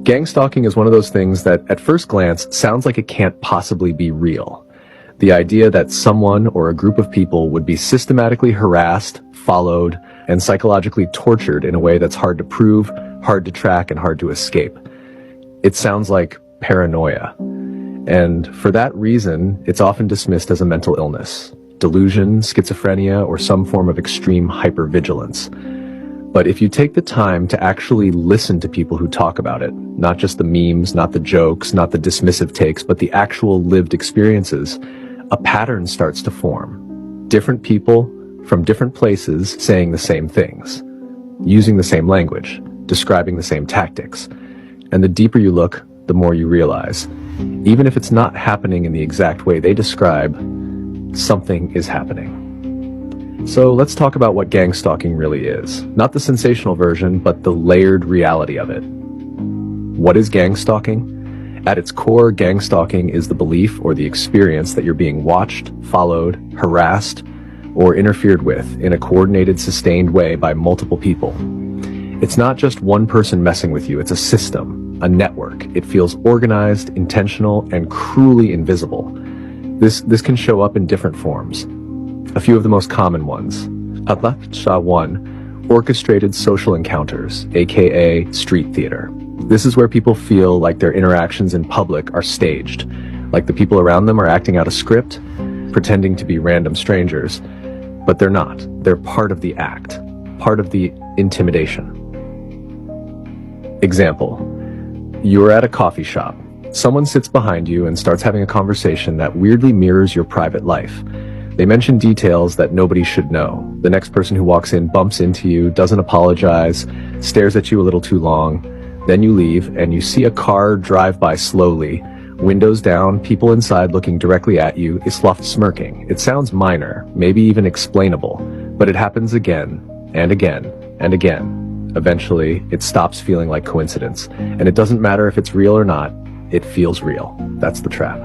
Gangstalking is one of those things that at first glance sounds like it can't possibly be real. The idea that someone or a group of people would be systematically harassed, followed, and psychologically tortured in a way that's hard to prove, hard to track, and hard to escape. It sounds like paranoia. And for that reason, it's often dismissed as a mental illness, delusion, schizophrenia, or some form of extreme hypervigilance. But if you take the time to actually listen to people who talk about it, not just the memes, not the jokes, not the dismissive takes, but the actual lived experiences, a pattern starts to form. Different people from different places saying the same things, using the same language, describing the same tactics. And the deeper you look, the more you realize, even if it's not happening in the exact way they describe, something is happening. So let's talk about what gangstalking really is. Not the sensational version, but the layered reality of it. What is gangstalking? At its core, gangstalking is the belief or the experience that you're being watched, followed, harassed, or interfered with in a coordinated, sustained way by multiple people. It's not just one person messing with you, it's a system, a network. It feels organized, intentional, and cruelly invisible. This can show up in different forms. A few of the most common ones. 1. Orchestrated social encounters, aka street theater. This is where people feel like their interactions in public are staged, like the people around them are acting out a script, pretending to be random strangers, but they're not. They're part of the act, part of the intimidation. Example, you're at a coffee shop. Someone sits behind you and starts having a conversation that weirdly mirrors your private life. They mention details that nobody should know. The next person who walks in bumps into you, doesn't apologize, stares at you a little too long. Then you leave and you see a car drive by slowly, windows down, people inside looking directly at you, Isloft smirking. It sounds minor, maybe even explainable, but it happens again and again and again. Eventually, it stops feeling like coincidence, and it doesn't matter if it's real or not, it feels real. That's the trap.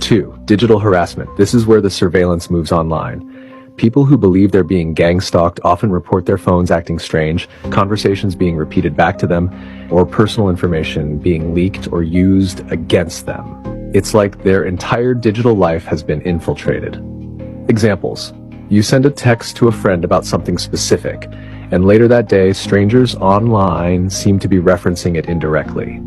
2. Digital harassment. This is where the surveillance moves online. People who believe they're being gang-stalked often report their phones acting strange, conversations being repeated back to them, or personal information being leaked or used against them. It's like their entire digital life has been infiltrated. Examples. You send a text to a friend about something specific, and later that day, strangers online seem to be referencing it indirectly.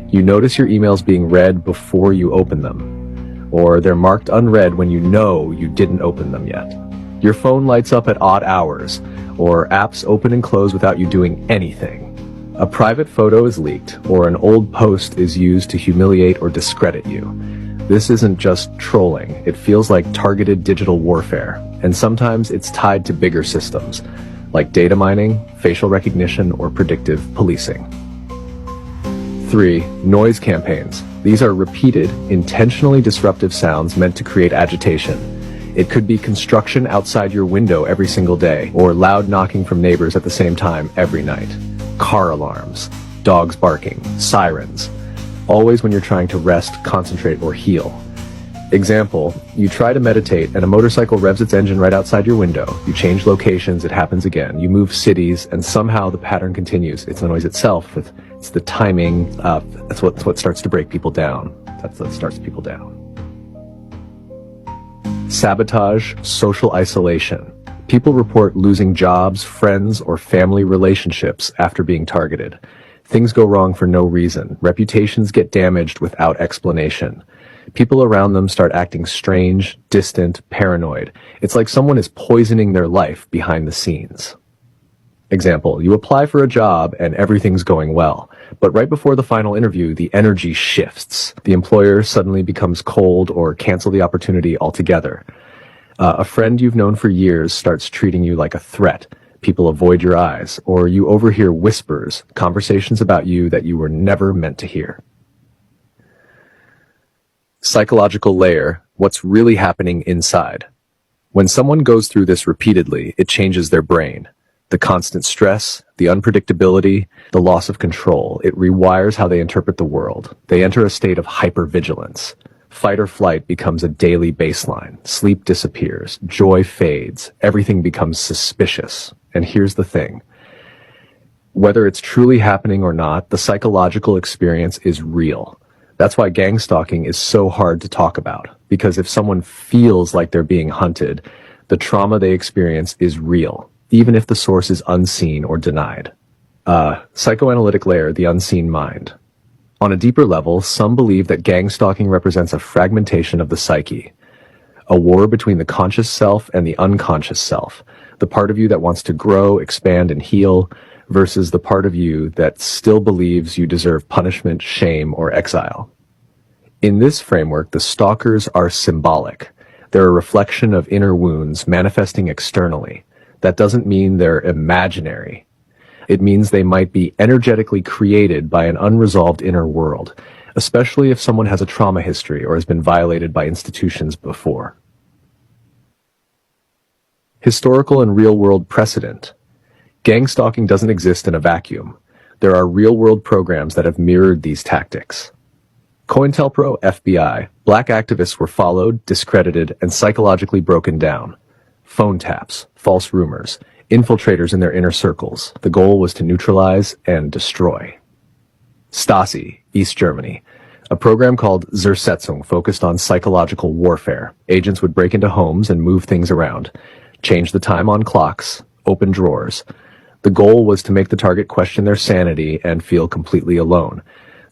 You notice your emails being read before you open them, or they're marked unread when you know you didn't open them yet. Your phone lights up at odd hours, or apps open and close without you doing anything. A private photo is leaked, or an old post is used to humiliate or discredit you. This isn't just trolling, it feels like targeted digital warfare, and sometimes it's tied to bigger systems, like data mining, facial recognition, or predictive policing. 3. Noise campaigns. These are repeated, intentionally disruptive sounds meant to create agitation. It could be construction outside your window every single day, or loud knocking from neighbors at the same time every night. Car alarms, dogs barking, sirens. Always when you're trying to rest, concentrate, or heal. Example, you try to meditate and a motorcycle revs its engine right outside your window. You change locations, it happens again. You move cities, and somehow the pattern continues. It's the noise itself, it's the timing, that's what starts to break people down. That's what starts people down. Sabotage, social isolation. People report losing jobs, friends, or family relationships after being targeted. Things go wrong for no reason. Reputations get damaged without explanation. People around them start acting strange, distant, paranoid. It's like someone is poisoning their life behind the scenes. Example, you apply for a job and everything's going well, but right before the final interview, the energy shifts. The employer suddenly becomes cold or cancel the opportunity altogether. A friend you've known for years starts treating you like a threat. People avoid your eyes, or you overhear whispers, conversations about you that you were never meant to hear. Psychological layer, what's really happening inside. When someone goes through this repeatedly, it changes their brain. The constant stress, the unpredictability, the loss of control, it rewires how they interpret the world. They enter a state of hypervigilance. Fight or flight becomes a daily baseline. Sleep disappears. Joy fades. Everything becomes suspicious. And here's the thing. Whether it's truly happening or not, the psychological experience is real. That's why gang stalking is so hard to talk about, because if someone feels like they're being hunted, the trauma they experience is real, even if the source is unseen or denied. Psychoanalytic layer, the unseen mind. On a deeper level, some believe that gang stalking represents a fragmentation of the psyche, a war between the conscious self and the unconscious self, the part of you that wants to grow, expand, and heal, versus the part of you that still believes you deserve punishment, shame, or exile. In this framework, the stalkers are symbolic. They're a reflection of inner wounds manifesting externally. That doesn't mean they're imaginary. It means they might be energetically created by an unresolved inner world, especially if someone has a trauma history or has been violated by institutions before. Historical and real-world precedent. Gang stalking doesn't exist in a vacuum. There are real-world programs that have mirrored these tactics. COINTELPRO, FBI, black activists were followed, discredited, and psychologically broken down. Phone taps, false rumors, infiltrators in their inner circles. The goal was to neutralize and destroy. Stasi, East Germany. A program called Zersetzung focused on psychological warfare. Agents would break into homes and move things around, change the time on clocks, open drawers. The goal was to make the target question their sanity and feel completely alone.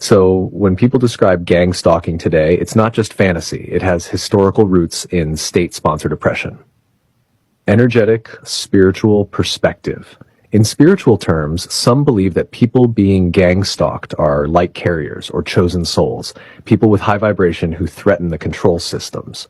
So when people describe gang stalking today, it's not just fantasy. It has historical roots in state-sponsored oppression. Energetic, spiritual perspective. In spiritual terms, some believe that people being gang stalked are light carriers or chosen souls, people with high vibration who threaten the control systems.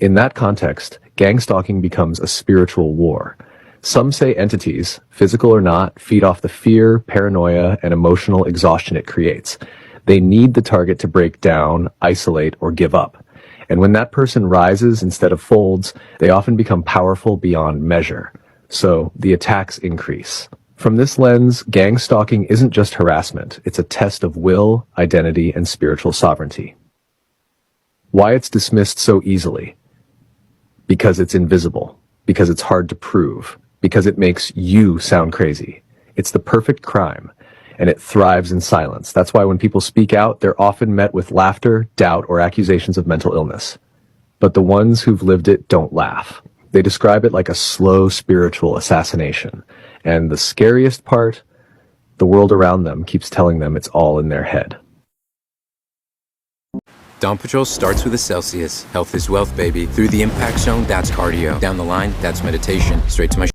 In that context, gang stalking becomes a spiritual war. Some say entities, physical or not, feed off the fear, paranoia, and emotional exhaustion it creates. They need the target to break down, isolate, or give up. And when that person rises instead of folds, they often become powerful beyond measure. So the attacks increase. From this lens, gang stalking isn't just harassment. It's a test of will, identity, and spiritual sovereignty. Why it's dismissed so easily? Because it's invisible. Because it's hard to prove. Because it makes you sound crazy. It's the perfect crime, and it thrives in silence. That's why when people speak out, they're often met with laughter, doubt, or accusations of mental illness. But the ones who've lived it don't laugh. They describe it like a slow spiritual assassination. And the scariest part, the world around them keeps telling them it's all in their head. Dawn Patrol starts with a Celsius. Health is wealth, baby. Through the impact zone, that's cardio. Down the line, that's meditation. Straight to my